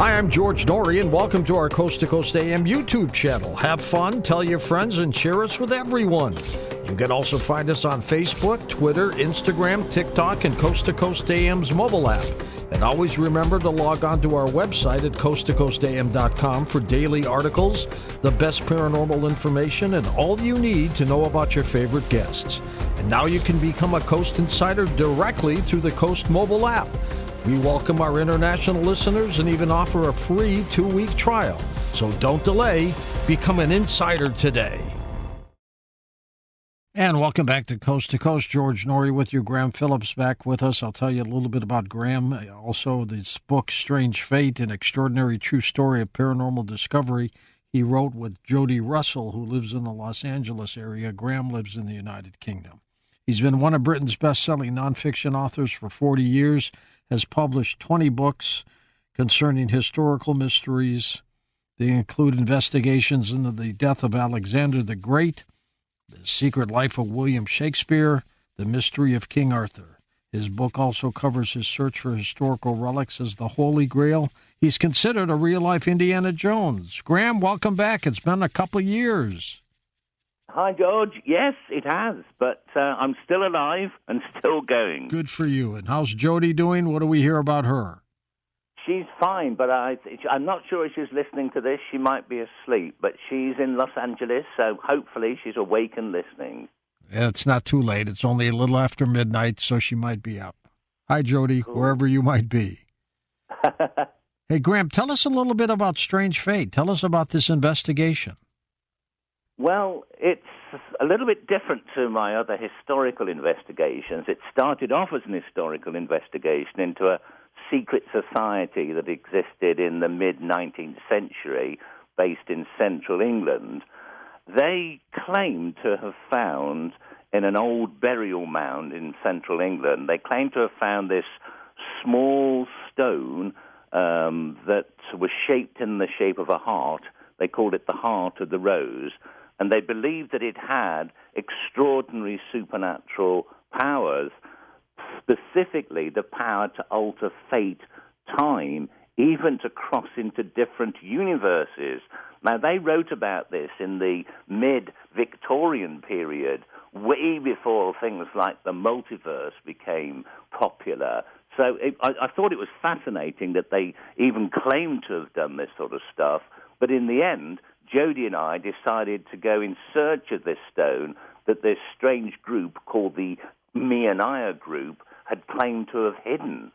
Hi, I'm George Norrie, and welcome to our Coast to Coast AM YouTube channel. Have fun, tell your friends, and share us with everyone. You can also find us on Facebook, Twitter, Instagram, TikTok, and Coast to Coast AM's mobile app. And always remember to log on to our website at coasttocoastam.com for daily articles, the best paranormal information, and all you need to know about your favorite guests. And now you can become a Coast Insider directly through the Coast mobile app. We welcome our international listeners and even offer a free 2-week trial. So don't delay. Become an insider today. And welcome back to Coast. George Norrie with you. Graham Phillips back with us. I'll tell you a little bit about Graham. Also, this book, Strange Fate, an extraordinary true story of paranormal discovery, he wrote with Jody Russell, who lives in the Los Angeles area. Graham lives in the United Kingdom. He's been one of Britain's best-selling nonfiction authors for 40 years, has published 20 books concerning historical mysteries. They include investigations into the death of Alexander the Great, The Secret Life of William Shakespeare, The Mystery of King Arthur. His book also covers his search for historical relics as the Holy Grail. He's considered a real-life Indiana Jones. Graham, welcome back. It's been a couple years. Hi, George. Yes, it has, but I'm still alive and still going. Good for you. And how's Jody doing? What do we hear about her? She's fine, but I'm not sure if she's listening to this. She might be asleep, but she's in Los Angeles, so hopefully she's awake and listening. Yeah, it's not too late. It's only a little after midnight, so she might be up. Hi, Jody, cool. Wherever you might be. Hey, Graham, tell us a little bit about Strange Fate. Tell us about this investigation. Well, it's a little bit different to my other historical investigations. It started off as an historical investigation into a secret society that existed in the mid-19th century based in central England. They claimed to have found in an old burial mound in central England, they claimed to have found this small stone that was shaped in the shape of a heart. They called it the Heart of the Rose. And they believed that it had extraordinary supernatural powers, specifically the power to alter fate, time, even to cross into different universes. Now, they wrote about this in the mid-Victorian period, way before things like the multiverse became popular. So I thought it was fascinating that they even claimed to have done this sort of stuff, but in the end, Jody and I decided to go in search of this stone that this strange group called the Mianaya group had claimed to have hidden.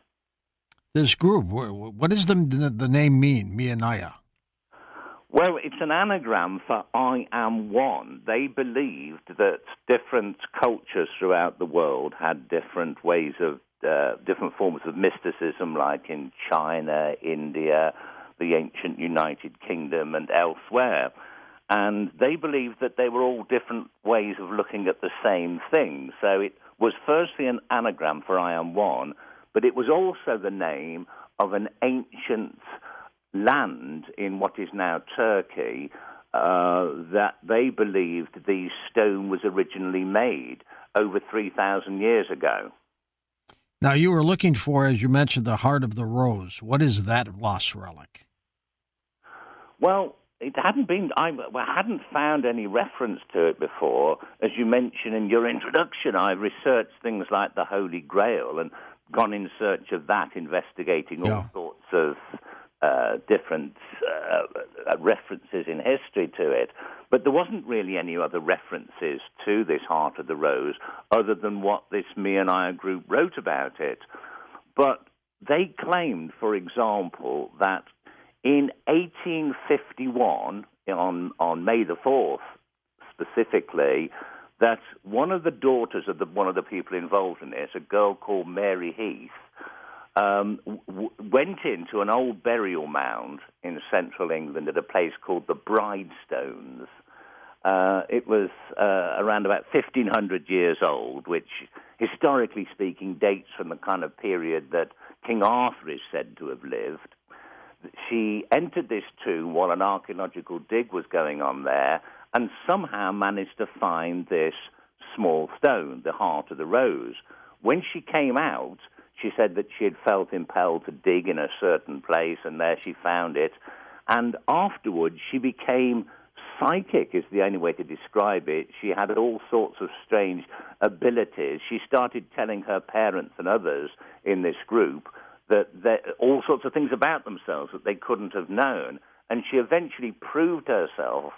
This group, what does the name mean, Mianaya? Well, it's an anagram for I am one. They believed that different cultures throughout the world had different ways of, different forms of mysticism, like in China, India, the ancient United Kingdom, and elsewhere. And they believed that they were all different ways of looking at the same thing. So it was firstly an anagram for I am one, but it was also the name of an ancient land in what is now Turkey that they believed the stone was originally made over 3,000 years ago. Now, you were looking for, as you mentioned, the Heart of the Rose. What is that lost relic? Well, it hadn't been. I hadn't found any reference to it before. As you mentioned in your introduction, I researched things like the Holy Grail and gone in search of that, investigating all sorts of different references in history to it. But there wasn't really any other references to this Heart of the Rose other than what this Mianaya group wrote about it. But they claimed, for example, that in 1851, on May the 4th specifically, that one of the daughters of one of the people involved in this, a girl called Mary Heath, went into an old burial mound in central England at a place called the Bridestones. It was around about 1,500 years old, which, historically speaking, dates from the kind of period that King Arthur is said to have lived. She entered this tomb while an archaeological dig was going on there and somehow managed to find this small stone, the Heart of the Rose. When she came out, She said that she had felt impelled to dig in a certain place, and there she found it. And afterwards, she became psychic, is the only way to describe it. She had all sorts of strange abilities. She started telling her parents and others in this group that all sorts of things about themselves that they couldn't have known. And she eventually proved herself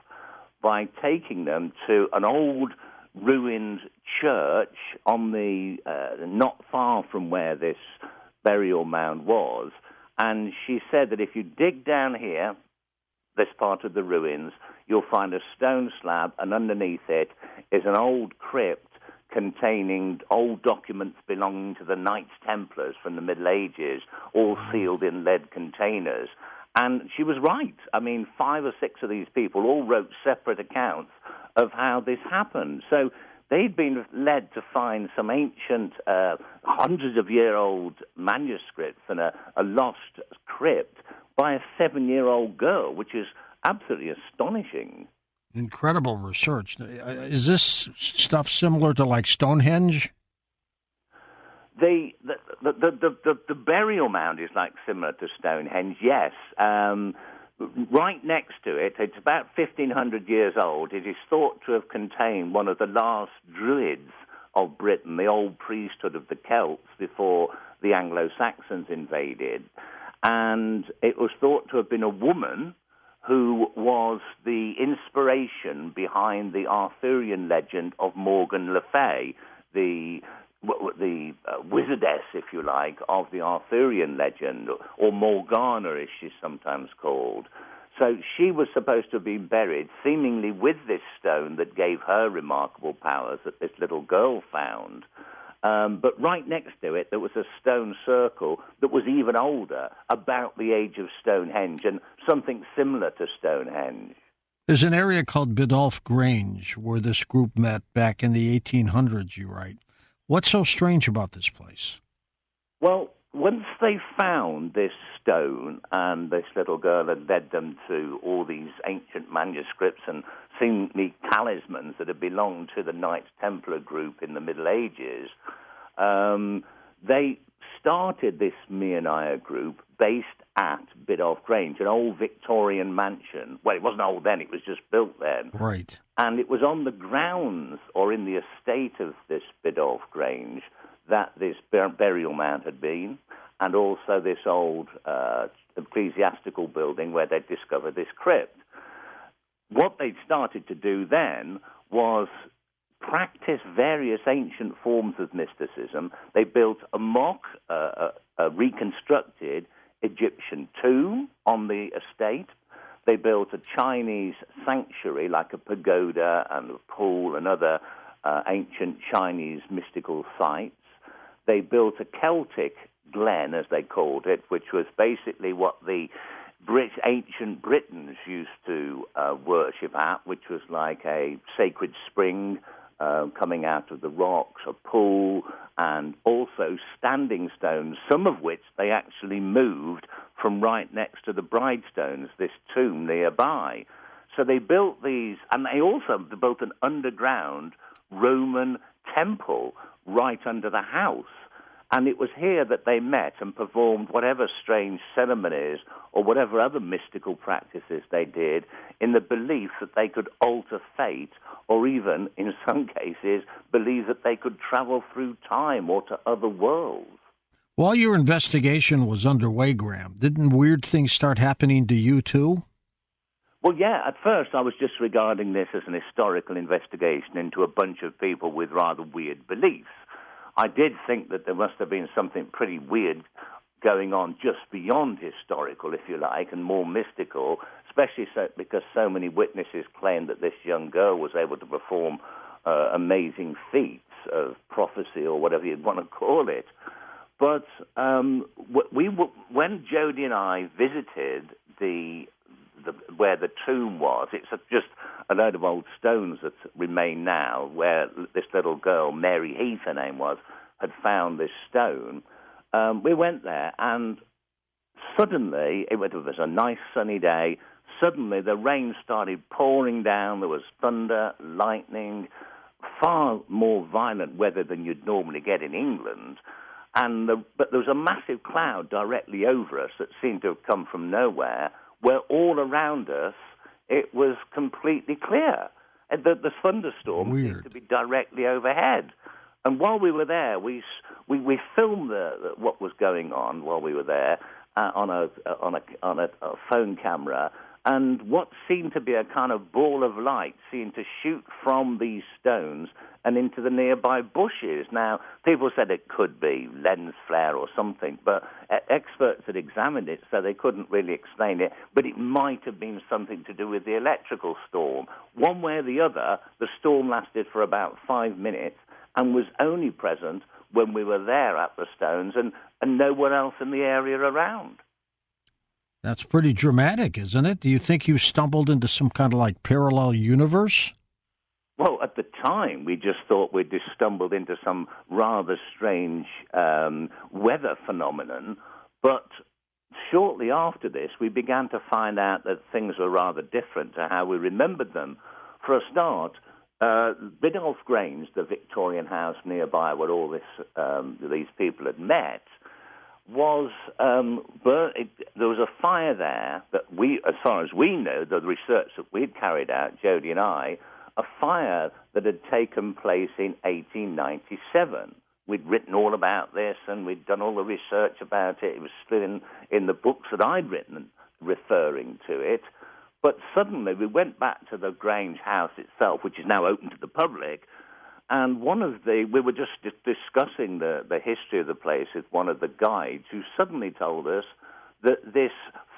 by taking them to an old ruined church on the not far from where this burial mound was. And she said that if you dig down here, this part of the ruins, you'll find a stone slab, and underneath it is an old crypt containing old documents belonging to the Knights Templars from the Middle Ages, all sealed in lead containers. And she was right. I mean, 5 or 6 of these people all wrote separate accounts of how this happened. So they'd been led to find some ancient, hundreds-of-year-old manuscripts and a lost crypt by a 7-year-old girl, which is absolutely astonishing. Incredible research. Is this stuff similar to like Stonehenge? The burial mound is like similar to Stonehenge, yes. Right next to it, it's about 1,500 years old. It is thought to have contained one of the last druids of Britain, the old priesthood of the Celts before the Anglo-Saxons invaded. And it was thought to have been a woman who was the inspiration behind the Arthurian legend of Morgan Le Fay, the wizardess, if you like, of the Arthurian legend, or Morgana, as she's sometimes called. So she was supposed to have been buried, seemingly with this stone that gave her remarkable powers that this little girl found. But right next to it, there was a stone circle that was even older, about the age of Stonehenge, and something similar to Stonehenge. There's an area called Biddulph Grange where this group met back in the 1800s, you write. What's so strange about this place? Well, once they found this stone, and this little girl had led them to all these ancient manuscripts and seemingly talismans that had belonged to the Knights Templar group in the Middle Ages, they started this Mianaya group based at Biddulph Grange, an old Victorian mansion. Well, it wasn't old then, it was just built then. Right. And it was on the grounds, or in the estate of this Biddulph Grange, that this burial mound had been, and also this old ecclesiastical building where they discovered this crypt. What they started to do then was practice various ancient forms of mysticism. They built a mock, a reconstructed Egyptian tomb on the estate. They built a Chinese sanctuary, like a pagoda and a pool and other ancient Chinese mystical sites. They built a Celtic glen, as they called it, which was basically what the ancient Britons used to worship at, which was like a sacred spring coming out of the rocks, a pool, and also standing stones, some of which they actually moved from right next to the Bridestones, this tomb nearby. So they built these, and they also built an underground Roman temple right under the house. And it was here that they met and performed whatever strange ceremonies or whatever other mystical practices they did, in the belief that they could alter fate, or even, in some cases, believe that they could travel through time or to other worlds. While your investigation was underway, Graham, didn't weird things start happening to you too? Well, yeah, at first I was just regarding this as an historical investigation into a bunch of people with rather weird beliefs. I did think that there must have been something pretty weird going on just beyond historical, if you like, and more mystical, especially because so many witnesses claimed that this young girl was able to perform amazing feats of prophecy, or whatever you'd want to call it. But when Jody and I visited where the tomb was, it's just a load of old stones that remain now, where this little girl, Mary Heath, her name was, had found this stone. We went there, and suddenly, it was a nice sunny day, suddenly the rain started pouring down, there was thunder, lightning, far more violent weather than you'd normally get in England. but there was a massive cloud directly over us that seemed to have come from nowhere, where all around us it was completely clear. And the thunderstorm seemed to be directly overhead. And while we were there, we filmed what was going on while we were there on a phone camera. And what seemed to be a kind of ball of light seemed to shoot from these stones and into the nearby bushes. Now, people said it could be lens flare or something, but experts had examined it, so they couldn't really explain it. But it might have been something to do with the electrical storm. One way or the other, the storm lasted for about 5 minutes and was only present when we were there at the stones and nowhere else in the area around. That's pretty dramatic, isn't it? Do you think you stumbled into some kind of like parallel universe? Well, at the time, we just thought we'd just stumbled into some rather strange weather phenomenon. But shortly after this, we began to find out that things were rather different to how we remembered them. For a start, Biddulph Grange, the Victorian house nearby where all these people had met, was there was a fire there that as far as we know, the research that we'd carried out, Jody and I, a fire that had taken place in 1897. We'd written all about this and we'd done all the research about it. It was still in the books that I'd written referring to it. But suddenly we went back to the Grange house itself, which is now open to the public, and we were just discussing the history of the place with one of the guides who suddenly told us that this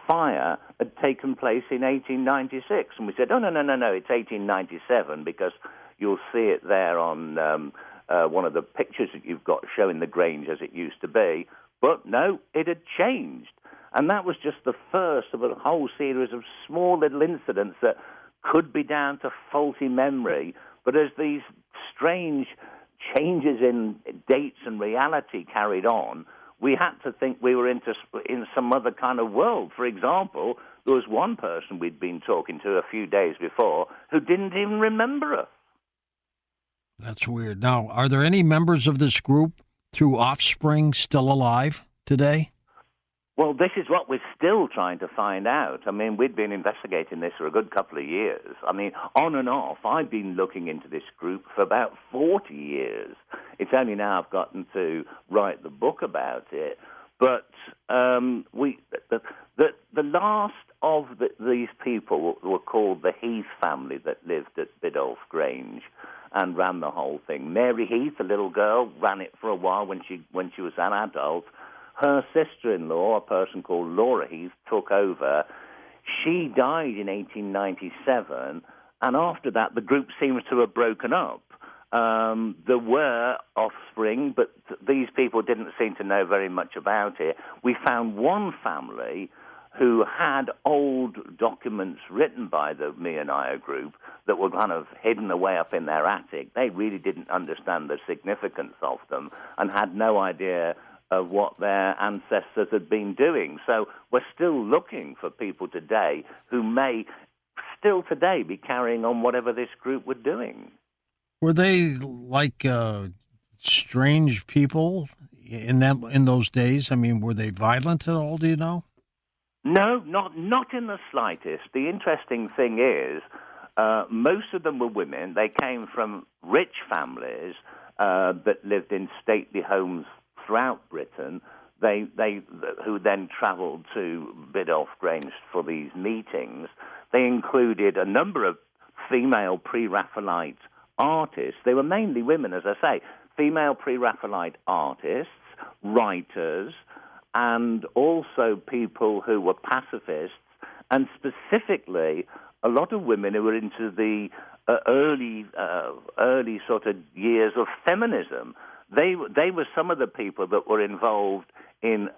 fire had taken place in 1896. And we said, no, it's 1897, because you'll see it there on one of the pictures that you've got showing the Grange as it used to be. But no, it had changed. And that was just the first of a whole series of small little incidents that could be down to faulty memory. But as these strange changes in dates and reality carried on, we had to think we were in some other kind of world. For example, there was one person we'd been talking to a few days before who didn't even remember us. That's weird. Now, are there any members of this group through offspring still alive today? Well, this is what we're still trying to find out. I mean, we'd been investigating this for a good couple of years. I mean, on and off, I've been looking into this group for about 40 years. It's only now I've gotten to write the book about it. But the last of these people were called the Heath family that lived at Biddulph Grange and ran the whole thing. Mary Heath, a little girl, ran it for a while when she was an adult. Her sister-in-law, a person called Laura Heath, took over. She died in 1897, and after that, the group seems to have broken up. There were offspring, but these people didn't seem to know very much about it. We found one family who had old documents written by the Mionaya group that were kind of hidden away up in their attic. They really didn't understand the significance of them and had no idea of what their ancestors had been doing. So we're still looking for people today who may still today be carrying on whatever this group were doing. Were they like strange people in those days? I mean, were they violent at all, do you know? No, not in the slightest. The interesting thing is most of them were women. They came from rich families that lived in stately homes throughout Britain, who then travelled to Biddulph Grange for these meetings. They included a number of female pre-Raphaelite artists. They were mainly women, as I say, female pre-Raphaelite artists, writers, and also people who were pacifists, and specifically a lot of women who were into the early sort of years of feminism. They were some of the people that were involved in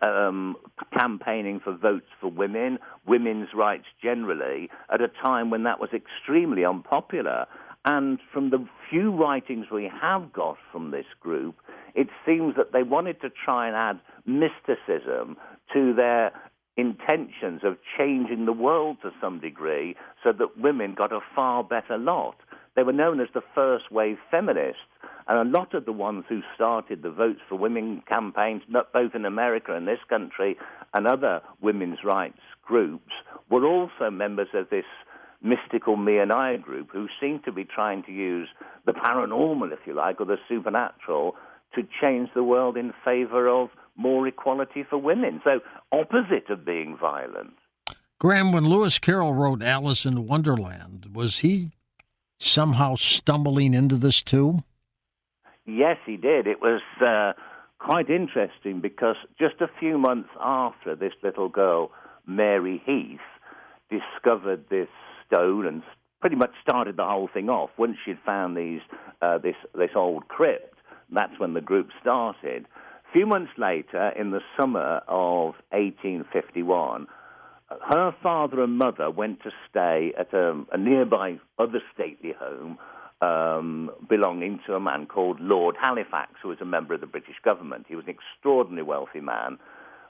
campaigning for votes for women, women's rights generally, at a time when that was extremely unpopular. And from the few writings we have got from this group, it seems that they wanted to try and add mysticism to their intentions of changing the world to some degree so that women got a far better lot. they were known as the first wave feminists. And a lot of the ones who started the Votes for Women campaigns, both in America and this country, and other women's rights groups, were also members of this mystical me and I group who seemed to be trying to use the paranormal, if you like, or the supernatural to change the world in favor of more equality for women. So opposite of being violent. Graham, when Lewis Carroll wrote Alice in Wonderland, was he somehow stumbling into this too? Yes, he did. It was quite interesting because just a few months after this little girl, Mary Heath, discovered this stone and pretty much started the whole thing off. Once she'd found this old crypt, that's when the group started. A few months later, in the summer of 1851, her father and mother went to stay at a nearby other stately home belonging to a man called Lord Halifax, who was a member of the British government. He was an extraordinarily wealthy man.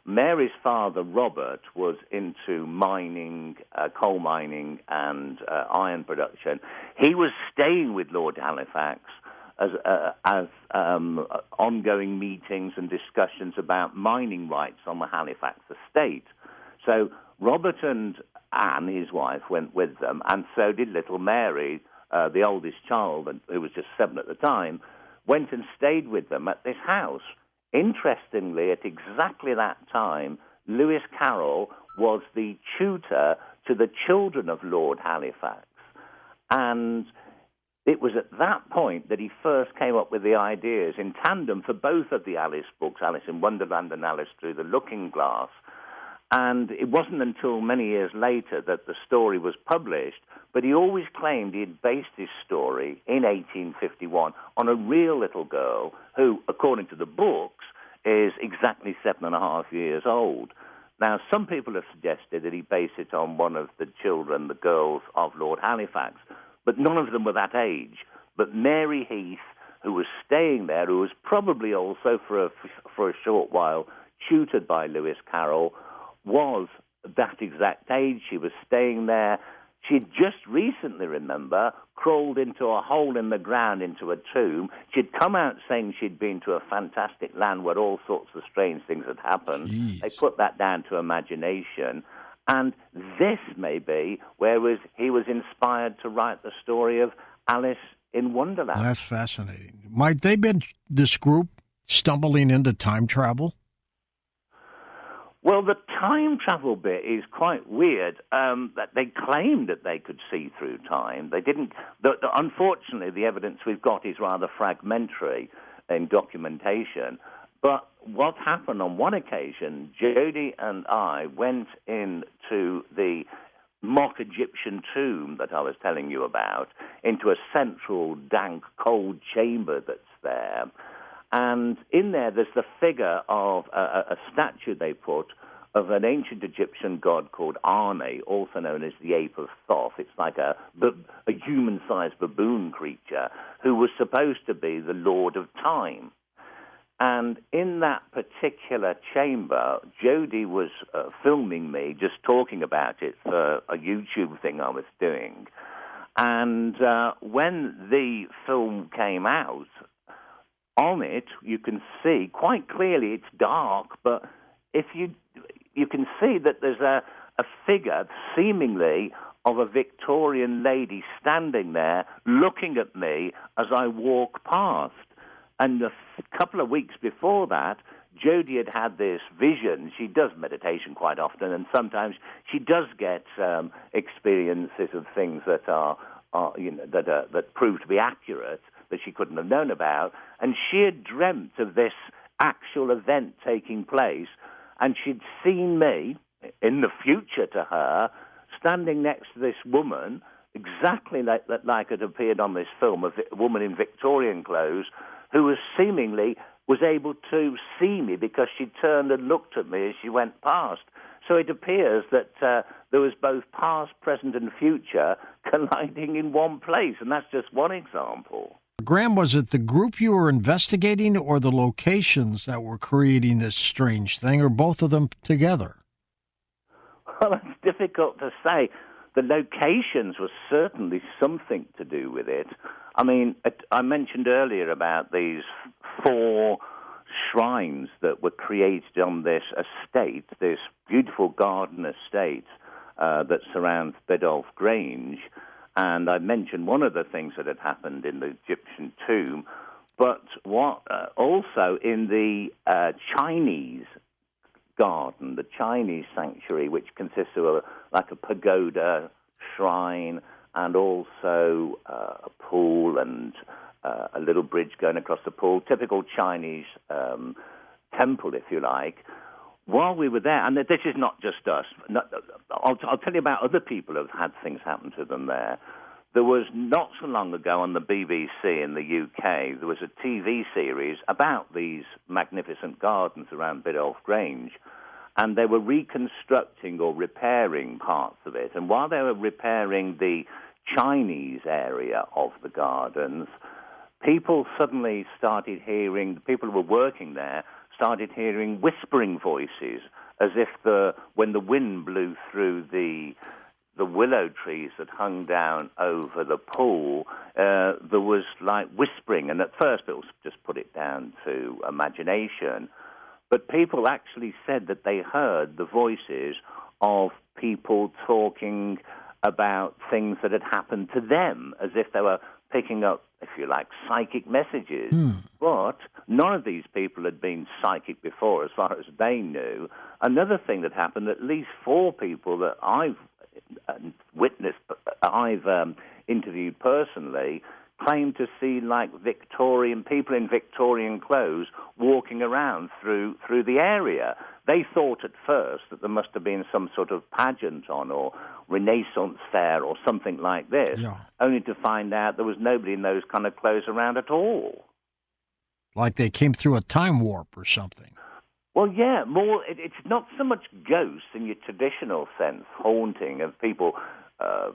Mary's father, Robert, was into mining, coal mining and iron production. He was staying with Lord Halifax as ongoing meetings and discussions about mining rights on the Halifax estate. So Robert and Anne, his wife, went with them, and so did little Mary, the oldest child, who was just 7 at the time, went and stayed with them at this house. Interestingly, at exactly that time, Lewis Carroll was the tutor to the children of Lord Halifax. And it was at that point that he first came up with the ideas in tandem for both of the Alice books, Alice in Wonderland and Alice Through the Looking Glass. And it wasn't until many years later that the story was published, but he always claimed he had based his story in 1851 on a real little girl who, according to the books, is exactly 7.5 years old. Now, some people have suggested that he based it on one of the children, the girls of Lord Halifax, but none of them were that age. But Mary Heath, who was staying there, who was probably also for a short while tutored by Lewis Carroll, was that exact age. She was staying there. She'd just recently, remember, crawled into a hole in the ground into a tomb. She'd come out saying she'd been to a fantastic land where all sorts of strange things had happened. Jeez. They put that down to imagination. And this may be where he was inspired to write the story of Alice in Wonderland. That's fascinating. Might they been, this group, stumbling into time travel? Well, the time travel bit is quite weird. That they claimed that they could see through time. They didn't. Unfortunately, the evidence we've got is rather fragmentary in documentation. But what happened on one occasion, Jody and I went into the mock Egyptian tomb that I was telling you about, into a central, dank, cold chamber that's there. And in there, there's the figure of a statue they put of an ancient Egyptian god called Arne, also known as the Ape of Thoth. It's like a human-sized baboon creature who was supposed to be the Lord of Time. And in that particular chamber, Jody was filming me, just talking about it for a YouTube thing I was doing. And when the film came out, on it, you can see quite clearly, it's dark, but if you can see that there's a figure, seemingly, of a Victorian lady standing there looking at me as I walk past. And a couple of weeks before that, Jody had this vision. She does meditation quite often, and sometimes she does get experiences of things that that prove to be accurate, that she couldn't have known about, and she had dreamt of this actual event taking place, and she'd seen me, in the future to her, standing next to this woman, exactly like it appeared on this film, a woman in Victorian clothes, who was able to see me because she turned and looked at me as she went past. So it appears that there was both past, present, and future colliding in one place, and that's just one example. Graham, was it the group you were investigating or the locations that were creating this strange thing, or both of them together? Well, it's difficult to say. the locations were certainly something to do with it. I mean, I mentioned earlier about these 4 shrines that were created on this estate, this beautiful garden estate that surrounds Biddulph Grange. And I mentioned one of the things that had happened in the Egyptian tomb, but what also in the Chinese garden, the Chinese sanctuary, which consists of like a pagoda, shrine, and also a pool and a little bridge going across the pool, typical Chinese temple, if you like. While we were there, and this is not just us, I'll tell you about other people who have had things happen to them there. There was not so long ago on the BBC in the UK, there was a TV series about these magnificent gardens around Biddulph Grange, and they were reconstructing or repairing parts of it. And while they were repairing the Chinese area of the gardens, people suddenly started hearing, the people who were working there started hearing whispering voices, as if when the wind blew through the willow trees that hung down over the pool, there was like whispering. And at first it was just put it down to imagination. But people actually said that they heard the voices of people talking about things that had happened to them, as if they were picking up, if you like, psychic messages. But none of these people had been psychic before, as far as they knew. Another thing that happened, at least 4 people that I've witnessed, I've interviewed personally, claimed to see like people in Victorian clothes walking around through the area. They thought at first that there must have been some sort of pageant on or Renaissance fair or something like this, only to find out there was nobody in those kind of clothes around at all. Like they came through a time warp or something. Well, yeah, more. It's not so much ghosts in your traditional sense, haunting of people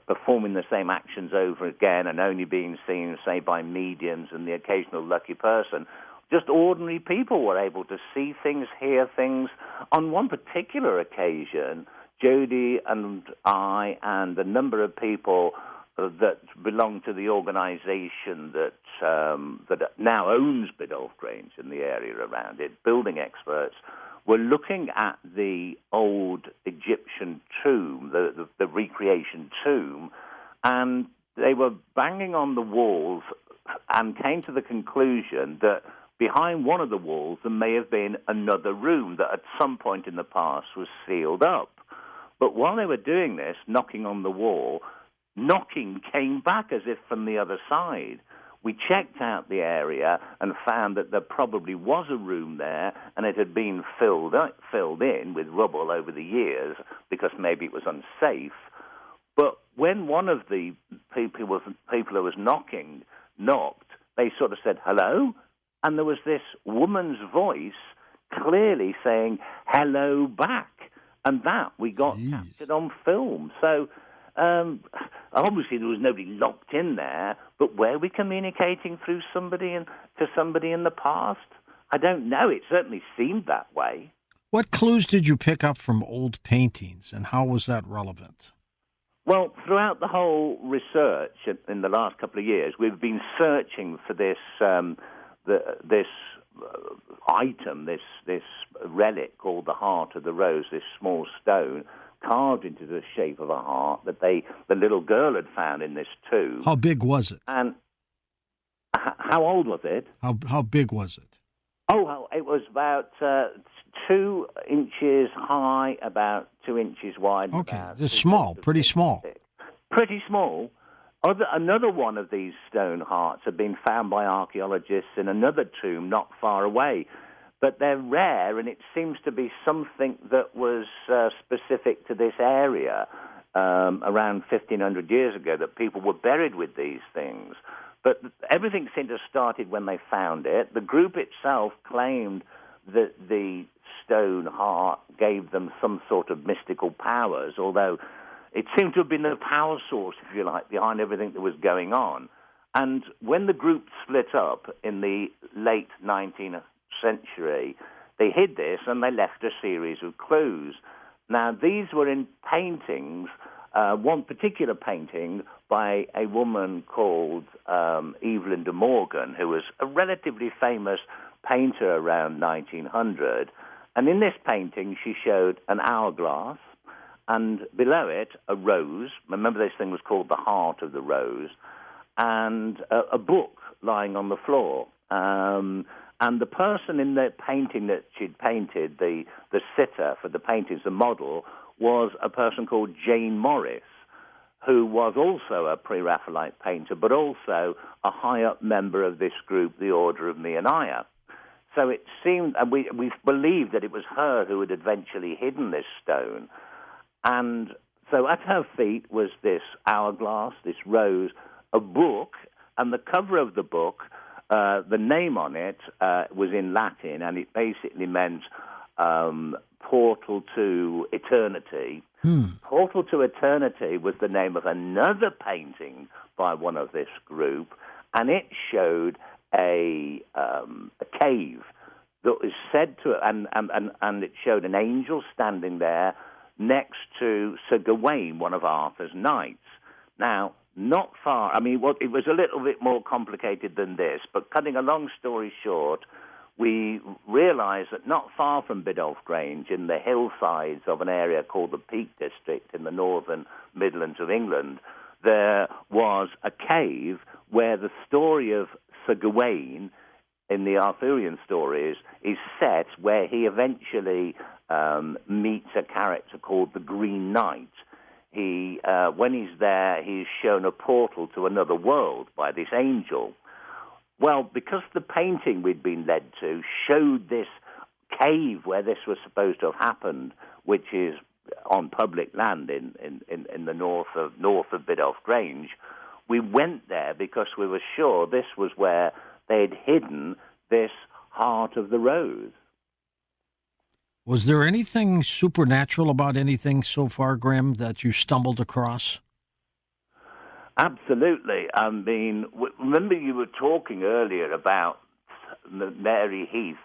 performing the same actions over again and only being seen, say, by mediums and the occasional lucky person. Just ordinary people were able to see things, hear things. On one particular occasion, Jody and I and a number of people that belong to the organisation that now owns Biddulph Grange and the area around it, building experts, were looking at the old Egyptian tomb, the recreation tomb, and they were banging on the walls and came to the conclusion that behind one of the walls there may have been another room that at some point in the past was sealed up. But while they were doing this, knocking on the wall, knocking came back as if from the other side. We checked out the area and found that there probably was a room there, and it had been filled in with rubble over the years because maybe it was unsafe. But when one of the people who was knocking knocked, they sort of said, "Hello?" And there was this woman's voice clearly saying, "Hello back." And that we got captured on film. So obviously there was nobody locked in there, but were we communicating through somebody to somebody in the past? I don't know. It certainly seemed that way. What clues did you pick up from old paintings, and how was that relevant? Well, throughout the whole research in the last couple of years, we've been searching for this item, this relic called the Heart of the Rose, this small stone carved into the shape of a heart that the little girl had found in this tomb. How big was it? And how old was it? How big was it? Oh, well, it was about 2 inches high, about 2 inches wide. Okay, it's small, pretty small. Pretty small. Another one of these stone hearts had been found by archaeologists in another tomb not far away. But they're rare, and it seems to be something that was specific to this area around 1,500 years ago, that people were buried with these things. But everything seemed to have started when they found it. The group itself claimed that the stone heart gave them some sort of mystical powers, although it seemed to have been the power source, if you like, behind everything that was going on. And when the group split up in the late 19th century, they hid this and they left a series of clues. Now, these were in paintings one particular painting by a woman called Evelyn de Morgan, who was a relatively famous painter around 1900. And in this painting, she showed an hourglass, and below it, a rose. Remember, this thing was called the Heart of the Rose, and a book lying on the floor. And the person in the painting that she'd painted, the sitter for the paintings, the model, was a person called Jane Morris, who was also a pre-Raphaelite painter, but also a high-up member of this group, the Order of Nehemiah. So it seemed, and we believed that it was her who had eventually hidden this stone. And so at her feet was this hourglass, this rose, a book, and the cover of the book, the name on it was in Latin, and it basically meant Portal to Eternity. Portal to Eternity was the name of another painting by one of this group, and it showed a cave that was said to, and it showed an angel standing there next to Sir Gawain, one of Arthur's knights. Now, not far, I mean, it was a little bit more complicated than this, but cutting a long story short, we realised that not far from Biddulph Grange, in the hillsides of an area called the Peak District in the northern Midlands of England, there was a cave where the story of Sir Gawain in the Arthurian stories is set, where he eventually meets a character called the Green Knight. He, when he's there, he's shown a portal to another world by this angel. Well, because the painting we'd been led to showed this cave where this was supposed to have happened, which is on public land in the north of Biddulph Grange, we went there because we were sure this was where they'd hidden this Heart of the Rose. Was there anything supernatural about anything so far, Graham, that you stumbled across? Absolutely. I mean, remember you were talking earlier about Mary Heath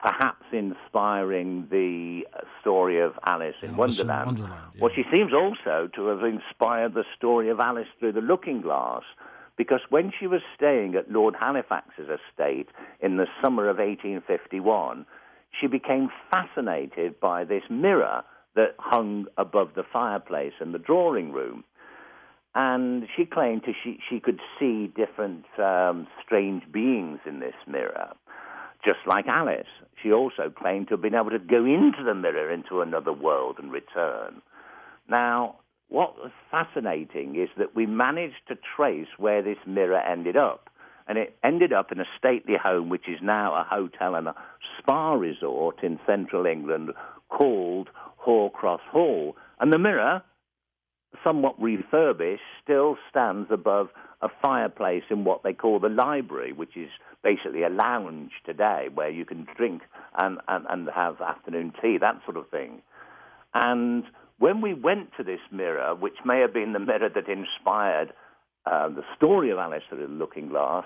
perhaps inspiring the story of Alice in Wonderland. Yeah. Well, she seems also to have inspired the story of Alice Through the Looking Glass, because when she was staying at Lord Halifax's estate in the summer of 1851, she became fascinated by this mirror that hung above the fireplace in the drawing room. And she claimed she could see different strange beings in this mirror, just like Alice. She also claimed to have been able to go into the mirror, into another world, and return. Now, what was fascinating is that we managed to trace where this mirror ended up. And it ended up in a stately home, which is now a hotel and a spa resort in central England called Horcross Hall. And the mirror, somewhat refurbished, still stands above a fireplace in what they call the library, which is basically a lounge today where you can drink and have afternoon tea, that sort of thing. And when we went to this mirror, which may have been the mirror that inspired the story of Alice Through the Looking Glass,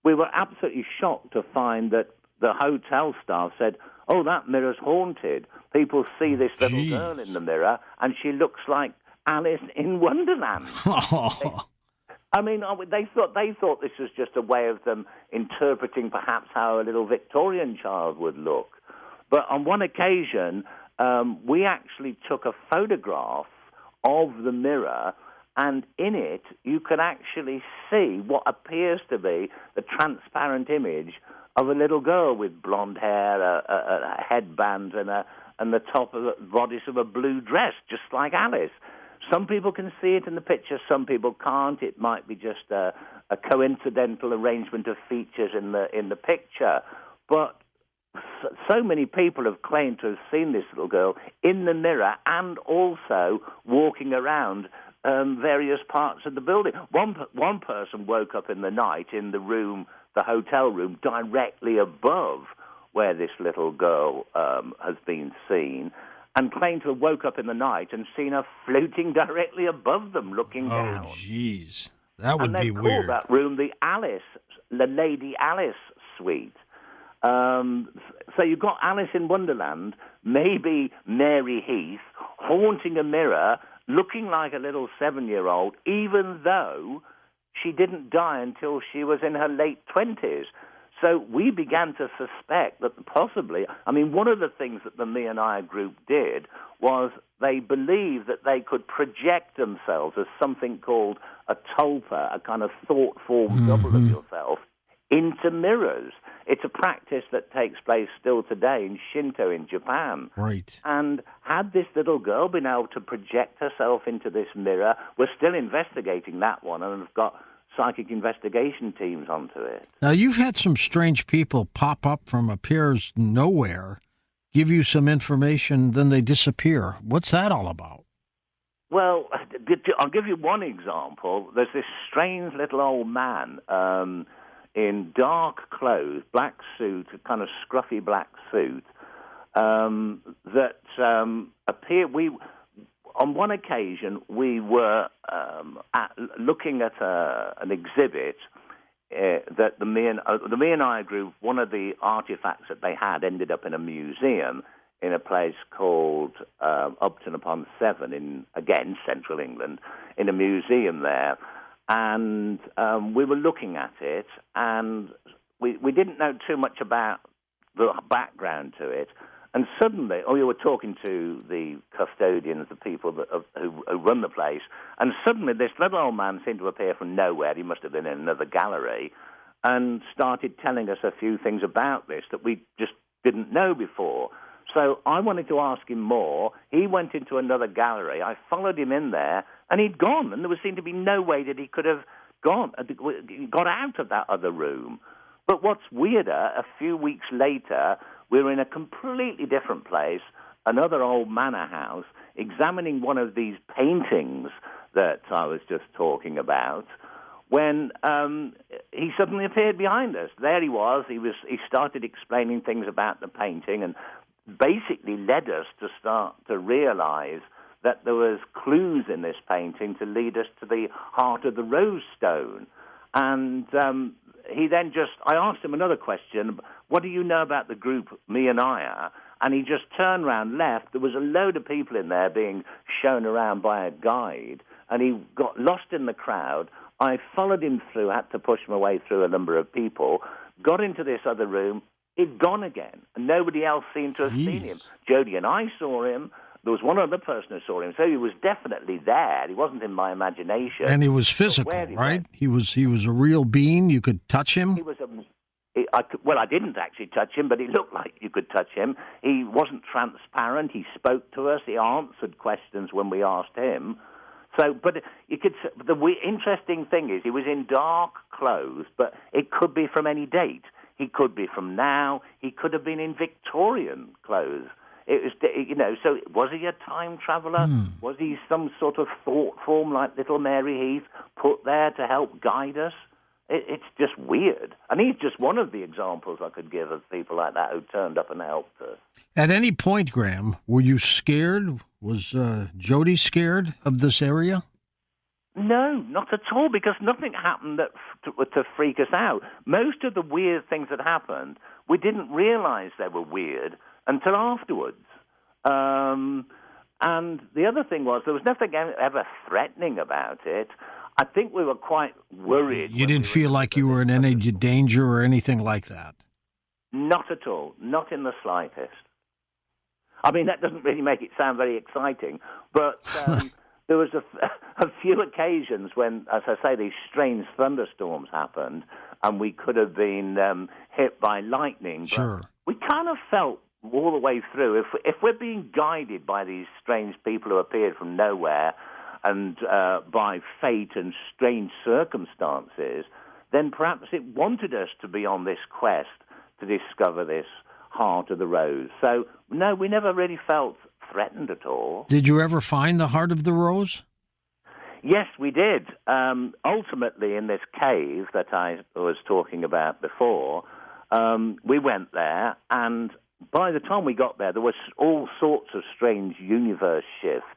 we were absolutely shocked to find that the hotel staff said, "Oh, that mirror's haunted. People see this little girl in the mirror, and she looks like Alice in Wonderland." I mean, they thought this was just a way of them interpreting perhaps how a little Victorian child would look. But on one occasion, we actually took a photograph of the mirror, and in it you can actually see what appears to be the transparent image of a little girl with blonde hair, a headband, and the top of the bodice of a blue dress, just like Alice. Some people can see it in the picture, some people can't. It might be just a coincidental arrangement of features in the picture. But so many people have claimed to have seen this little girl in the mirror and also walking around various parts of the building. One person woke up in the night in the room, the hotel room, directly above where this little girl has been seen, and claimed to have woke up in the night and seen her floating directly above them, looking down. Oh, jeez. That would be weird. And they called that room the Lady Alice Suite. So you've got Alice in Wonderland, maybe Mary Heath, haunting a mirror looking like a little 7-year-old, even though she didn't die until she was in her late 20s. So we began to suspect that possibly, one of the things that the Me and I group did was they believed that they could project themselves as something called a tulpa, a kind of thought form double of yourself, into mirrors. It's a practice that takes place still today in Shinto in Japan. Right. And had this little girl been able to project herself into this mirror, we're still investigating that one and have got psychic investigation teams onto it. Now, you've had some strange people pop up from appears nowhere, give you some information, then they disappear. What's that all about? Well, I'll give you one example. There's this strange little old man in dark clothes, black suit, a kind of scruffy black suit, that appeared. On one occasion, we were looking at an exhibit that the Me and I group, one of the artifacts that they had ended up in a museum in a place called Upton-upon-Severn in, again, central England, in a museum there. And we were looking at it, and we didn't know too much about the background to it. And suddenly, we were talking to the custodians, the people who run the place, and suddenly this little old man seemed to appear from nowhere. He must have been in another gallery, and started telling us a few things about this that we just didn't know before. So I wanted to ask him more. He went into another gallery. I followed him in there, and he'd gone, and there seemed to be no way that he could have got out of that other room. But what's weirder, a few weeks later, we were in a completely different place, another old manor house, examining one of these paintings that I was just talking about, when he suddenly appeared behind us. There he was. He started explaining things about the painting and basically led us to start to realize that there was clues in this painting to lead us to the heart of the rose stone. And he then I asked him another question, what do you know about the group Me and I Are? And he just turned around, left. There was a load of people in there being shown around by a guide, and he got lost in the crowd. I followed him through, had to push him away through a number of people, got into this other room. He'd gone again, and nobody else seemed to have seen him. Jody and I saw him. There was one other person who saw him, so he was definitely there. He wasn't in my imagination. And he was physical, right? He was a real being. You could touch him? He was I didn't actually touch him, but he looked like you could touch him. He wasn't transparent. He spoke to us. He answered questions when we asked him. So, but you could. The interesting thing is, he was in dark clothes, but it could be from any date. He could be from now. He could have been in Victorian clothes. It was, so was he a time traveller? Was he some sort of thought form like little Mary Heath put there to help guide us? It's just weird. And he's just one of the examples I could give of people like that who turned up and helped us. At any point, Graham, were you scared? Was Jody scared of this area? No, not at all, because nothing happened to freak us out. Most of the weird things that happened, we didn't realize they were weird until afterwards. And the other thing was, there was nothing ever threatening about it. I think we were quite worried. You didn't feel like you were in any danger or anything like that? Not at all. Not in the slightest. I mean, that doesn't really make it sound very exciting, but there was a few occasions when, as I say, these strange thunderstorms happened, and we could have been hit by lightning. Sure. But we kind of felt all the way through, if we're being guided by these strange people who appeared from nowhere and by fate and strange circumstances, then perhaps it wanted us to be on this quest to discover this heart of the rose. So, no, we never really felt threatened at all. Did you ever find the heart of the rose? Yes, we did. Ultimately, in this cave that I was talking about before, we went there, and by the time we got there was all sorts of strange universe shifts,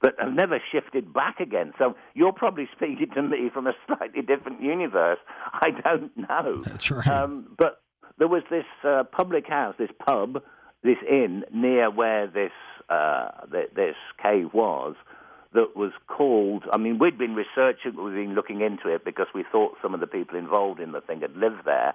but have never shifted back again. So you're probably speaking to me from a slightly different universe. I don't know. That's right. But there was this public house, this pub, this inn near where this cave was, that was called, I mean, we'd been researching, we'd been looking into it because we thought some of the people involved in the thing had lived there.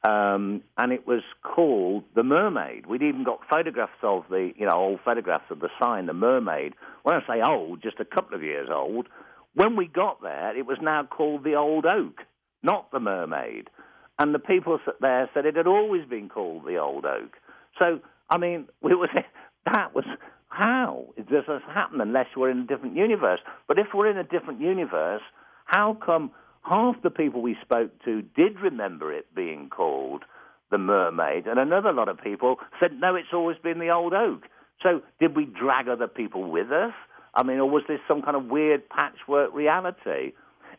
And it was called the Mermaid. We'd even got photographs of the, old photographs of the sign, the Mermaid. When I say old, just a couple of years old. When we got there, it was now called the Old Oak, not the Mermaid. And the people there said it had always been called the Old Oak. So, I mean, that was how? It doesn't happen unless we're in a different universe. But if we're in a different universe, how come half the people we spoke to did remember it being called the Mermaid, and another lot of people said, no, it's always been the Old Oak? So did we drag other people with us? I mean, or was this some kind of weird patchwork reality?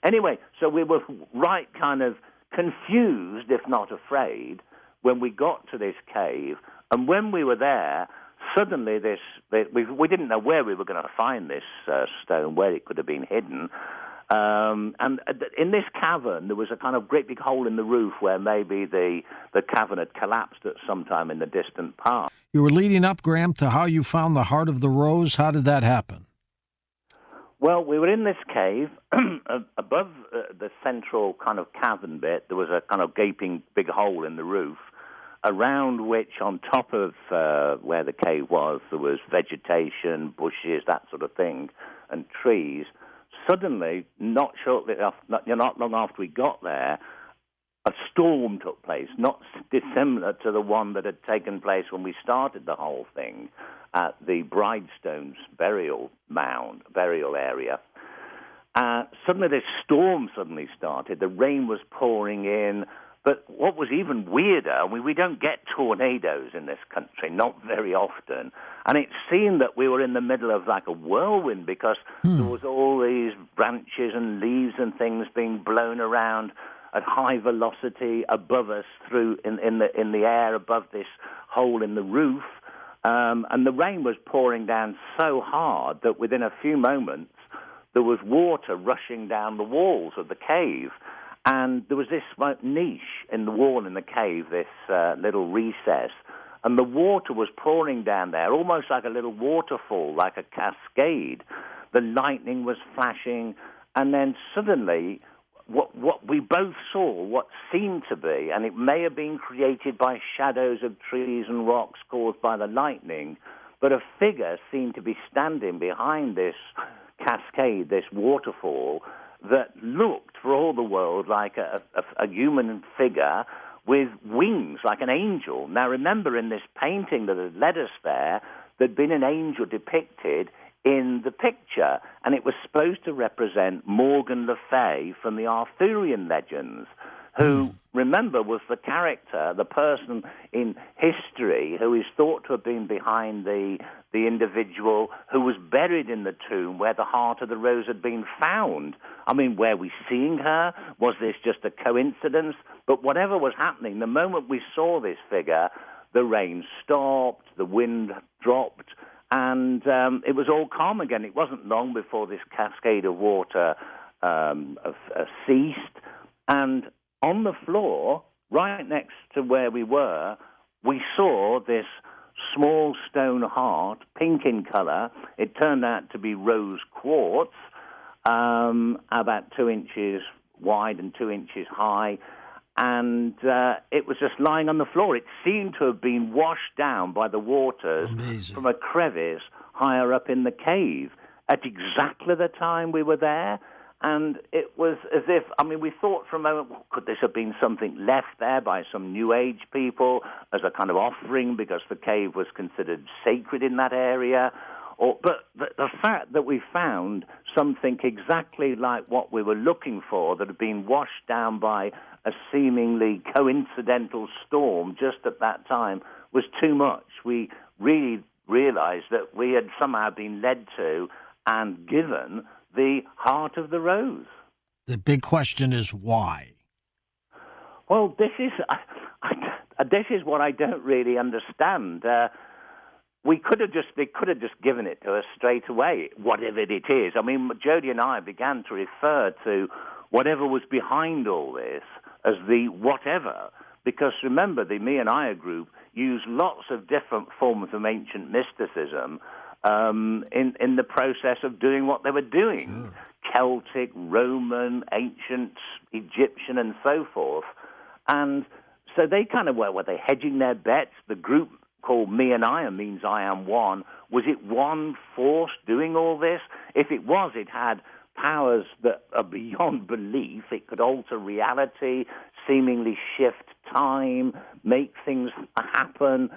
Anyway, so we were right kind of confused, if not afraid, when we got to this cave. And when we were there, suddenly we didn't know where we were going to find this stone, where it could have been hidden. And in this cavern, there was a kind of great big hole in the roof where maybe the cavern had collapsed at some time in the distant past. You were leading up, Graham, to how you found the Heart of the Rose. How did that happen? Well, we were in this cave. Above the central kind of cavern bit, there was a kind of gaping big hole in the roof, around which, on top of where the cave was, there was vegetation, bushes, that sort of thing, and trees. Suddenly, not long after we got there, a storm took place, not dissimilar to the one that had taken place when we started the whole thing at the Bridestones burial area. Suddenly this storm started. The rain was pouring in. But what was even weirder, we don't get tornadoes in this country, not very often. And it seemed that we were in the middle of like a whirlwind because there was all these branches and leaves and things being blown around at high velocity above us through in the air above this hole in the roof. And the rain was pouring down so hard that within a few moments there was water rushing down the walls of the cave. And there was this niche in the wall in the cave, this little recess, and the water was pouring down there, almost like a little waterfall, like a cascade. The lightning was flashing, and then suddenly what we both saw, what seemed to be, and it may have been created by shadows of trees and rocks caused by the lightning, but a figure seemed to be standing behind this cascade, this waterfall, that looked, for all the world, like a human figure with wings, like an angel. Now, remember, in this painting that had led us there, there'd been an angel depicted in the picture, and it was supposed to represent Morgan Le Fay from the Arthurian legends, who, remember, was the character, the person in history who is thought to have been behind the individual who was buried in the tomb where the Heart of the Rose had been found. I mean, were we seeing her? Was this just a coincidence? But whatever was happening, the moment we saw this figure, the rain stopped, the wind dropped, and it was all calm again. It wasn't long before this cascade of water ceased, and on the floor, right next to where we were, we saw this small stone heart, pink in color. It turned out to be rose quartz, about 2 inches wide and 2 inches high, and it was just lying on the floor. It seemed to have been washed down by the waters from a crevice higher up in the cave at exactly the time we were there. And it was as if, we thought for a moment, could this have been something left there by some New Age people as a kind of offering because the cave was considered sacred in that area? But the fact that we found something exactly like what we were looking for that had been washed down by a seemingly coincidental storm just at that time was too much. We really realized that we had somehow been led to and given the Heart of the Rose. The big question is why? Well, this is what I don't really understand. They could have just given it to us straight away, whatever it is. Jody and I began to refer to whatever was behind all this as the whatever, because remember, the Me and I group used lots of different forms of ancient mysticism in the process of doing what they were doing. Celtic, Roman, ancient, Egyptian, and so forth. And so they kind of were they hedging their bets? The group called Me and I means I am one. Was it one force doing all this? If it was, it had powers that are beyond belief. It could alter reality, seemingly shift time, make things happen,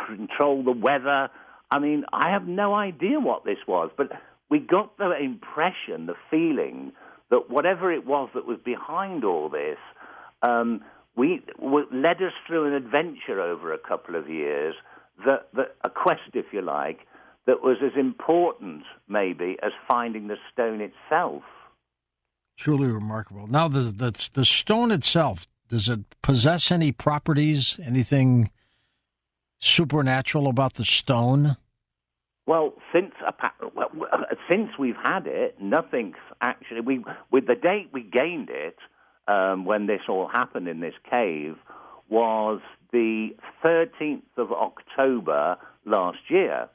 control the weather. I mean, I have no idea what this was, but we got the impression, the feeling, that whatever it was that was behind all this led us through an adventure over a couple of years, a quest, if you like, that was as important, maybe, as finding the stone itself. Truly remarkable. Now, the stone itself, does it possess any properties, anything supernatural about the stone? Well, since we've had it, nothing's actually. With the date we gained it, when this all happened in this cave, was the 13th of October last year,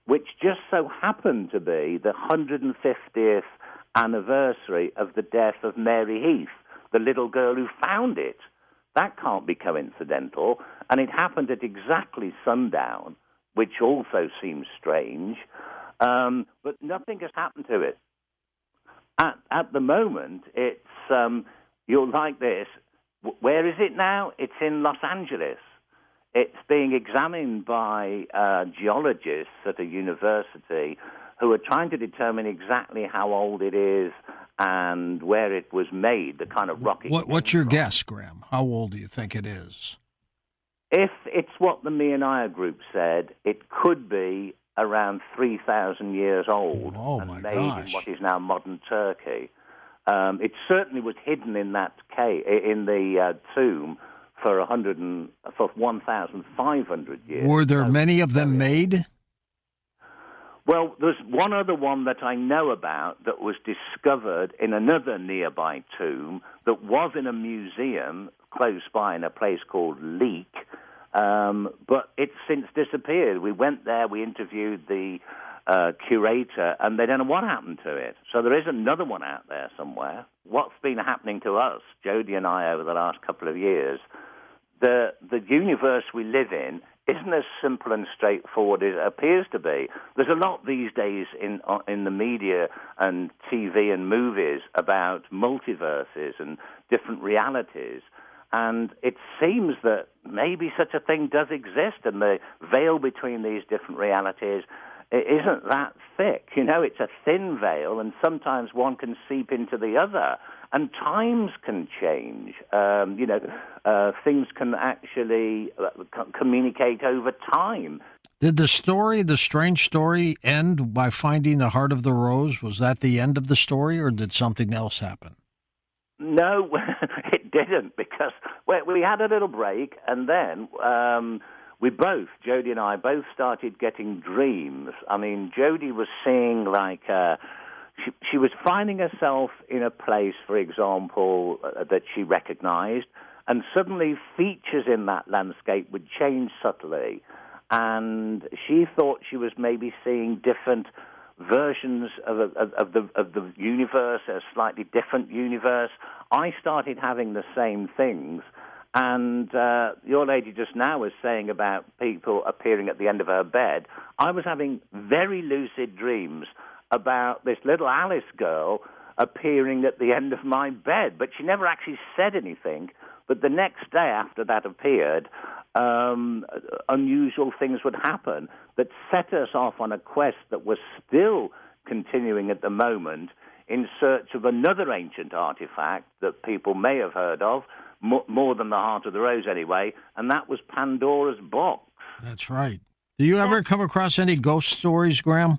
which just so happened to be the 150th anniversary of the death of Mary Heath, the little girl who found it. That can't be coincidental, and it happened at exactly sundown, which also seems strange, but nothing has happened to it. At the moment, it's, you'll like this, where is it now? It's in Los Angeles. It's being examined by geologists at a university who are trying to determine exactly how old it is and where it was made, the kind of rock it came What's your from. guess, Graham? How old do you think it is? If it's what the Me and I group said, it could be around 3,000 years old and made in what is now modern Turkey. It certainly was hidden in that cave, in the tomb, for 1,500 years. Were there many of them made? Well, there's one other one that I know about that was discovered in another nearby tomb that was in a museum close by in a place called Leek, but it's since disappeared. We went there, we interviewed the curator, and they don't know what happened to it. So there is another one out there somewhere. What's been happening to us, Jody and I, over the last couple of years, the universe we live in isn't as simple and straightforward as it appears to be. There's a lot these days in the media and TV and movies about multiverses and different realities, and it seems that maybe such a thing does exist, and the veil between these different realities isn't that thick. You know, it's a thin veil, and sometimes one can seep into the other. And times can change. Things can actually communicate over time. Did the strange story, end by finding the heart of the rose? Was that the end of the story, or did something else happen? No, it didn't, because we had a little break, and then Jody and I both started getting dreams. I mean, Jody was seeing she was finding herself in a place, for example, that she recognized, and suddenly features in that landscape would change subtly. And she thought she was maybe seeing different versions of the universe, a slightly different universe. I started having the same things. And your lady just now was saying about people appearing at the end of her bed. I was having very lucid dreams about this little Alice girl appearing at the end of my bed, but she never actually said anything. But the next day after that appeared, unusual things would happen that set us off on a quest that was still continuing at the moment in search of another ancient artifact that people may have heard of, more than the heart of the rose anyway, and that was Pandora's box. That's right. Do you ever come across any ghost stories, Graham?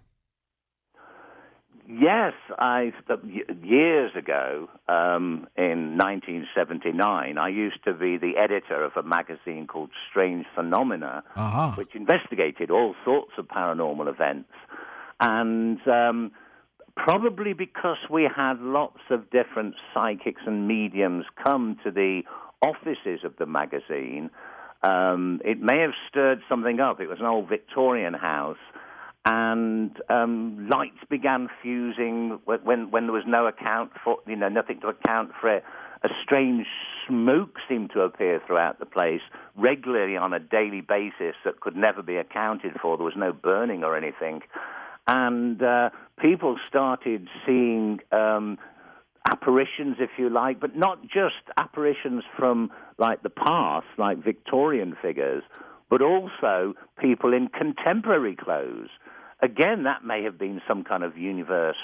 Yes, years ago, in 1979, I used to be the editor of a magazine called Strange Phenomena, which investigated all sorts of paranormal events. And probably because we had lots of different psychics and mediums come to the offices of the magazine, it may have stirred something up. It was an old Victorian house, and lights began fusing when there was no account for, nothing to account for it. A strange smoke seemed to appear throughout the place regularly on a daily basis that could never be accounted for. There was no burning or anything. And people started seeing apparitions, if you like, but not just apparitions from, like, the past, like Victorian figures, but also people in contemporary clothes. Again, that may have been some kind of universe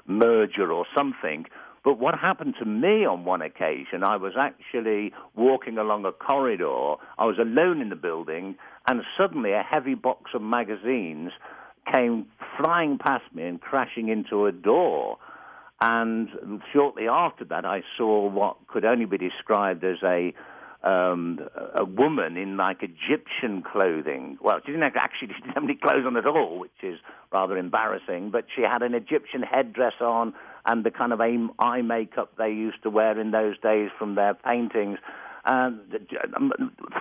merger or something. But what happened to me on one occasion, I was actually walking along a corridor. I was alone in the building, and suddenly a heavy box of magazines came flying past me and crashing into a door. And shortly after that, I saw what could only be described as a woman in, like, Egyptian clothing. Well, she didn't have any clothes on at all, which is rather embarrassing, but she had an Egyptian headdress on and the kind of eye makeup they used to wear in those days from their paintings.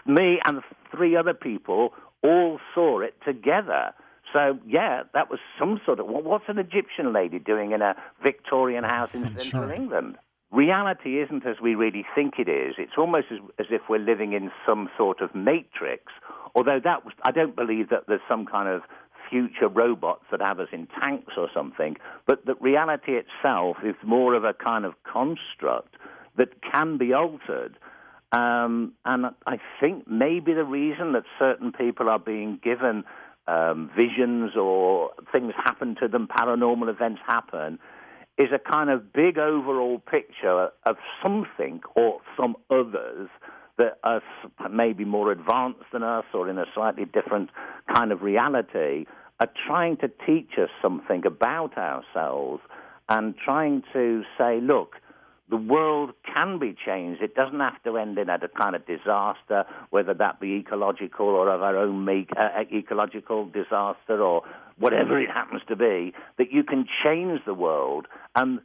Me and 3 other people all saw it together. So, yeah, that was some sort of... What's an Egyptian lady doing in a Victorian house in central England? Reality isn't as we really think it is. It's almost as if we're living in some sort of matrix, although I don't believe that there's some kind of future robots that have us in tanks or something, but that reality itself is more of a kind of construct that can be altered. And I think maybe the reason that certain people are being given visions or things happen to them, paranormal events happen, is a kind of big overall picture of something or some others that are maybe more advanced than us or in a slightly different kind of reality, are trying to teach us something about ourselves and trying to say, look, the world can be changed. It doesn't have to end in a kind of disaster, whether that be ecological or of our own ecological disaster or whatever it happens to be, that you can change the world. And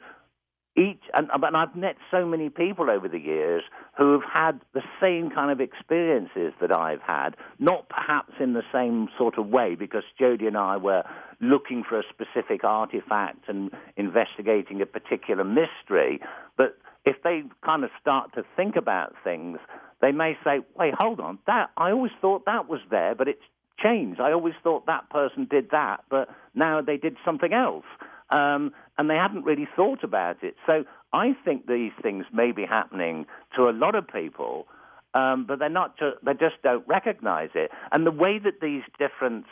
I've met so many people over the years who have had the same kind of experiences that I've had, not perhaps in the same sort of way, because Jodie and I were looking for a specific artifact and investigating a particular mystery. But if they kind of start to think about things, they may say, wait, hold on, I always thought that was there, but it's changed. I always thought that person did that, but now they did something else. And they hadn't really thought about it. So I think these things may be happening to a lot of people, but they just don't recognize it. And the way that these different,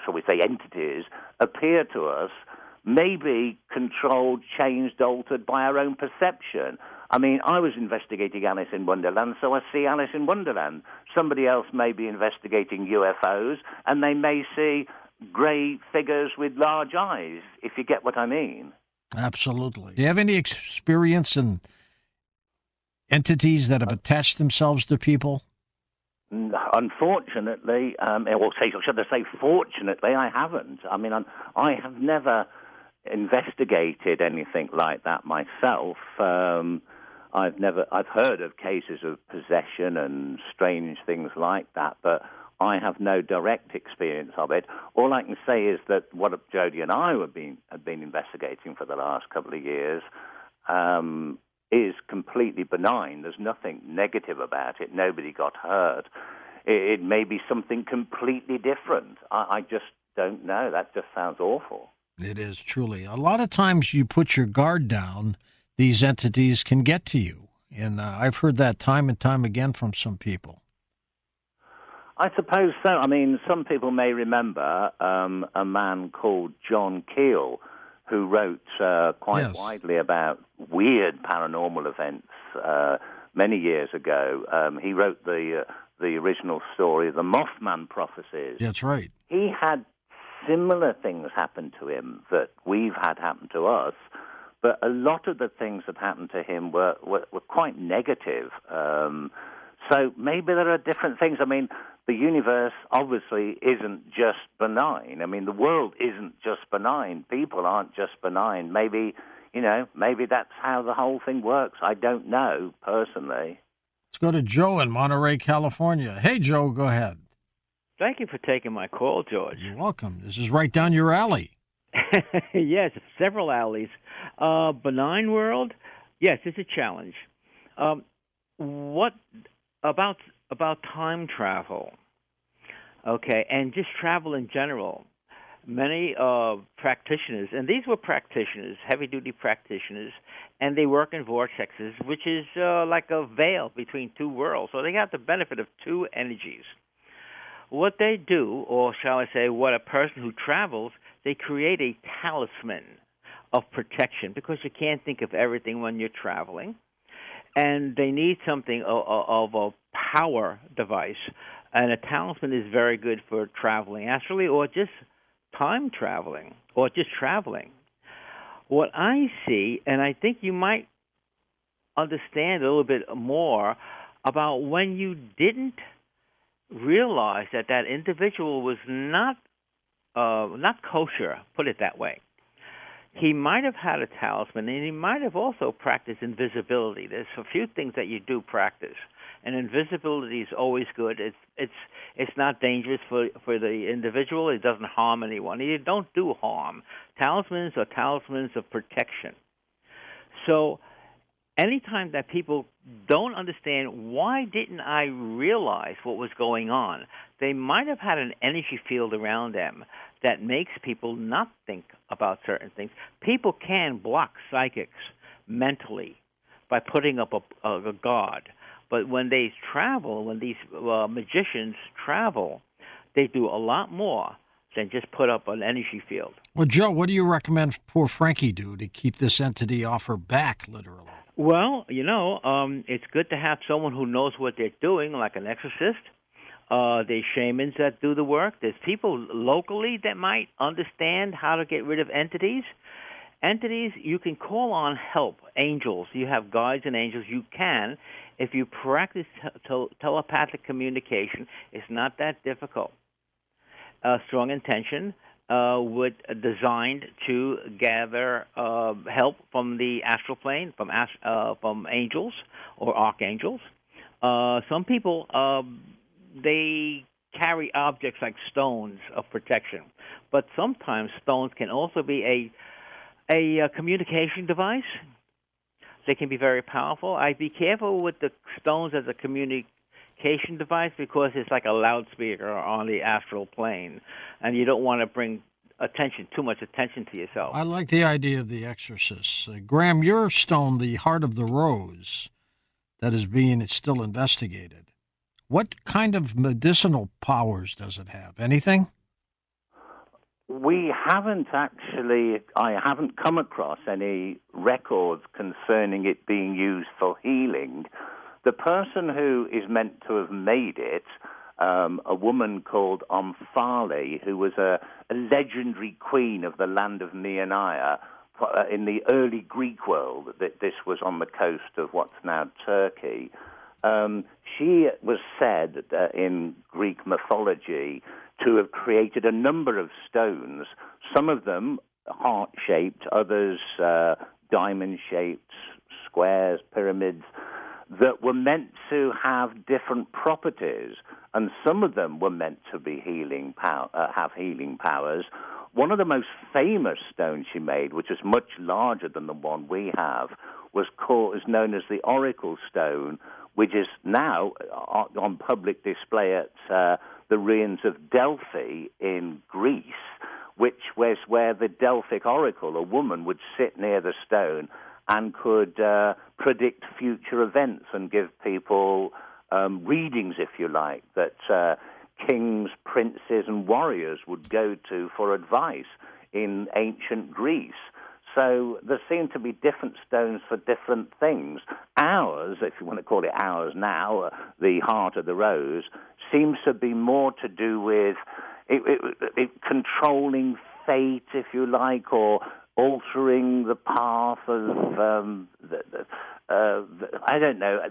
shall we say, entities appear to us may be controlled, changed, altered by our own perception. I mean, I was investigating Alice in Wonderland, so I see Alice in Wonderland. Somebody else may be investigating UFOs, and they may see grey figures with large eyes, if you get what I mean. Absolutely. Do you have any experience in entities that have attached themselves to people? Unfortunately, should I say fortunately, I haven't. I mean, I have never investigated anything like that myself. I've heard of cases of possession and strange things like that, but I have no direct experience of it. All I can say is that what Jodie and I have been investigating for the last couple of years is completely benign. There's nothing negative about it. Nobody got hurt. It may be something completely different. I just don't know. That just sounds awful. It is, truly. A lot of times you put your guard down, these entities can get to you. And I've heard that time and time again from some people. I suppose so. I mean, some people may remember a man called John Keel, who wrote quite widely about weird paranormal events many years ago. He wrote the original story, The Mothman Prophecies. That's right. He had similar things happen to him that we've had happen to us, but a lot of the things that happened to him were quite negative. So maybe there are different things. I mean, the universe obviously isn't just benign. I mean, the world isn't just benign. People aren't just benign. Maybe that's how the whole thing works. I don't know, personally. Let's go to Joe in Monterey, California. Hey, Joe, go ahead. Thank you for taking my call, George. You're welcome. This is right down your alley. Yes, several alleys. Benign world? Yes, it's a challenge. What about time travel? Okay, and just travel in general. Many practitioners, and these were practitioners, heavy-duty practitioners, and they work in vortexes, which is like a veil between two worlds. So they have the benefit of two energies. What they do, or shall I say, what a person who travels, they create a talisman of protection because you can't think of everything when you're traveling. And they need something of a power device. And a talisman is very good for traveling astrally or just time traveling or just traveling. What I see, and I think you might understand a little bit more about when you didn't realize that that individual was not kosher, put it that way. He might have had a talisman, and he might have also practiced invisibility. There's a few things that you do practice, and invisibility is always good. It's not dangerous for the individual. It doesn't harm anyone. You don't do harm. Talismans are talismans of protection. So anytime that people don't understand why didn't I realize what was going on, they might have had an energy field around them that makes people not think about certain things. People can block psychics mentally by putting up a guard. But when they travel, when these magicians travel, they do a lot more than just put up an energy field. Well, Joe, what do you recommend poor Frankie do to keep this entity off her back, literally? Well, it's good to have someone who knows what they're doing, like an exorcist. There's shamans that do the work. There's people locally that might understand how to get rid of entities. Entities, you can call on help, angels. You have guides and angels. You can, if you practice telepathic communication, it's not that difficult. Strong intention designed to gather help from the astral plane, from angels or archangels. Some people they carry objects like stones of protection, but sometimes stones can also be a communication device. They can be very powerful. I'd be careful with the stones as a communication device because it's like a loudspeaker on the astral plane, and you don't want to bring too much attention to yourself. I like the idea of the exorcist. Graham, your stone, the Heart of the Rose, that is being still investigated. What kind of medicinal powers does it have? Anything? I haven't come across any records concerning it being used for healing. The person who is meant to have made it, a woman called Omphale, who was a legendary queen of the land of Mionaya in the early Greek world, that this was on the coast of what's now Turkey. She was said in Greek mythology to have created a number of stones, some of them heart-shaped, others diamond-shaped, squares, pyramids, that were meant to have different properties, and some of them were meant to be have healing powers. One of the most famous stones she made, which is much larger than the one we have, is known as the Oracle Stone, which is now on public display at the ruins of Delphi in Greece, which was where the Delphic oracle, a woman, would sit near the stone and could predict future events and give people readings, if you like, that kings, princes, and warriors would go to for advice in ancient Greece. So there seem to be different stones for different things. Ours, if you want to call it ours now, the Heart of the Rose, seems to be more to do with it controlling fate, if you like, or altering the path of, I don't know,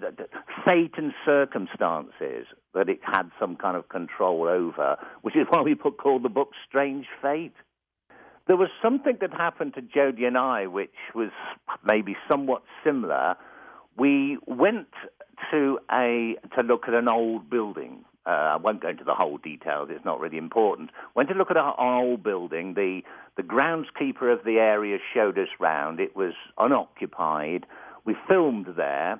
fate and circumstances that it had some kind of control over, which is why we called the book Strange Fate. There was something that happened to Jody and I which was maybe somewhat similar. We went to look at an old building, I won't go into the whole details, it's not really important. Went to look at our old building. The groundskeeper of the area showed us round. It was unoccupied. We filmed there.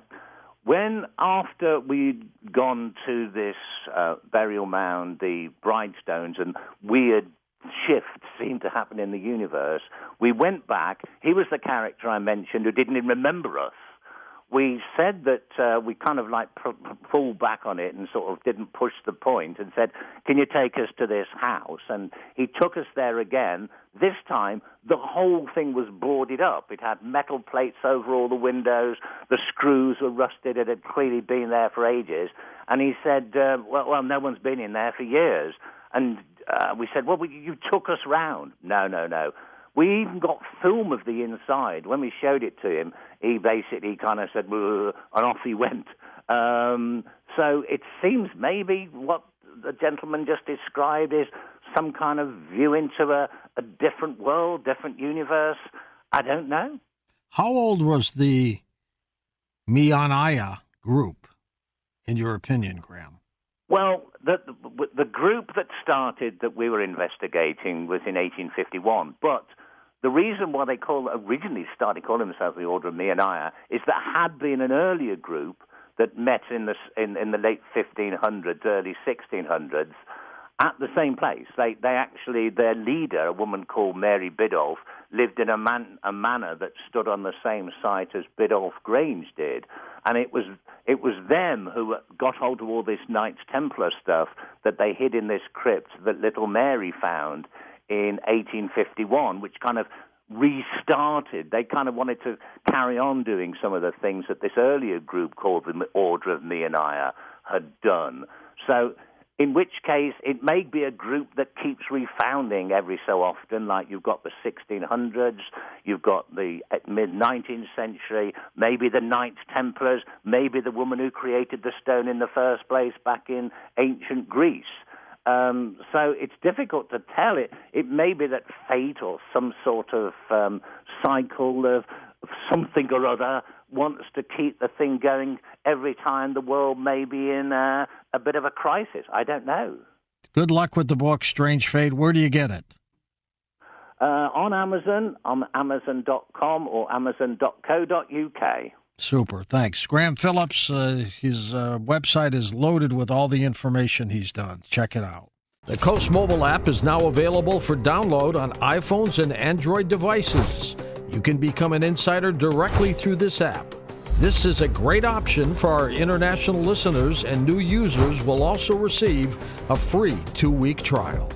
When, after we'd gone to this burial mound, the Bridestones, and weird shifts seemed to happen in the universe, we went back. He was the character I mentioned who didn't even remember us. We said that we kind of like pulled back on it and sort of didn't push the point and said, can you take us to this house? And he took us there again. This time, the whole thing was boarded up. It had metal plates over all the windows. The screws were rusted. It had clearly been there for ages. And he said, well, no one's been in there for years. And we said, well, you took us round. No. We even got film of the inside. When we showed it to him, he basically kind of said, and off he went. So it seems maybe what the gentleman just described is some kind of view into a different world, different universe. I don't know. How old was the Mianaya group, in your opinion, Graham? Well, the group that started that we were investigating was in 1851, but the reason why they originally started calling themselves the Order of Mianaya is there had been an earlier group that met in the late 1500s, early 1600s, at the same place. They actually, their leader, a woman called Mary Biddulph, lived in a manor that stood on the same site as Biddulph Grange did, and it was them who got hold of all this Knights Templar stuff that they hid in this crypt that little Mary found in 1851, which kind of restarted. They kind of wanted to carry on doing some of the things that this earlier group called the Order of Mianaya had done. So in which case it may be a group that keeps refounding every so often, like you've got the 1600s, you've got the mid-19th century, maybe the Knights Templars, maybe the woman who created the stone in the first place back in ancient Greece. So it's difficult to tell. It may be that fate or some sort of cycle of something or other wants to keep the thing going every time the world may be in a bit of a crisis. I don't know. Good luck with the book, Strange Fate. Where do you get it? On Amazon, on Amazon.com or Amazon.co.uk. Super, thanks. Graham Phillips, his website is loaded with all the information he's done. Check it out. The Coast mobile app is now available for download on iPhones and Android devices. You can become an insider directly through this app. This is a great option for our international listeners, and new users will also receive a free 2-week trial.